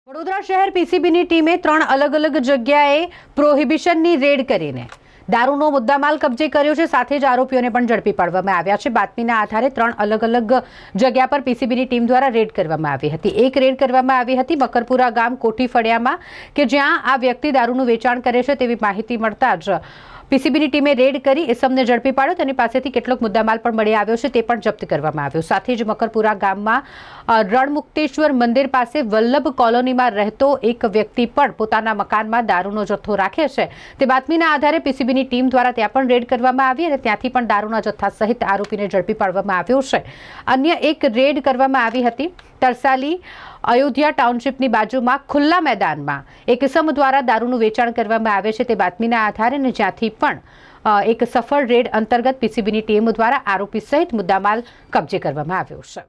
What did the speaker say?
વડોદરા શહેર પીસીબીની ટીમે 3 અલગ અલગ જગ્યાએ પ્રોહિબિશનની રેડ કરીને દારૂનો મુદ્દામાલ કબજે કર્યો છે। સાથે જ આરોપીઓને પણ ઝડપી પાડવામાં આવ્યા છે। બાતમીના આધારે 3 અલગ અલગ જગ્યા પર પીસીબીની ટીમ દ્વારા રેડ કરવામાં આવી હતી। એક રેડ કરવામાં આવી હતી મકરપુરા ગામ કોઠી ફળિયામાં કે જ્યાં આ વ્યક્તિ દારૂનું વેચાણ કરે છે તેવી માહિતી મળતા જ પીસીબીની ટીમે રેડ કરી ઇસમને ઝડપી પાડ્યો। તેની પાસેથી કેટલોક મુદ્દામાલ પણ મળી આવ્યો છે, તે પણ જપ્ત કરવામાં આવ્યો। સાથે જ મકરપુરા ગામમાં રણમુક્તેશ્વર મંદિર પાસે વલ્લભ કોલોનીમાં રહેતો એક વ્યક્તિ પણ પોતાના મકાનમાં દારૂનો જથ્થો રાખે છે તે બાતમીના આધારે પીસીબીની ટીમ દ્વારા ત્યાં પણ રેડ કરવામાં આવી અને ત્યાંથી પણ દારૂના જથ્થા સહિત આરોપીને ઝડપી પાડવામાં આવ્યો છે। અન્ય એક રેડ કરવામાં આવી હતી તરસાલી અયોધ્યા ટાઉનશીપની બાજુમાં ખુલ્લા મેદાનમાં એક ઇસમ દ્વારા દારૂનું વેચાણ કરવામાં આવે છે તે બાતમીના આધારે અને જ્યાંથી પણ એક સફળ રેડ અંતર્ગત પીસીબીની ટીમ દ્વારા આરોપી સહિત મુદ્દામાલ કબજે કરવામાં આવ્યો છે।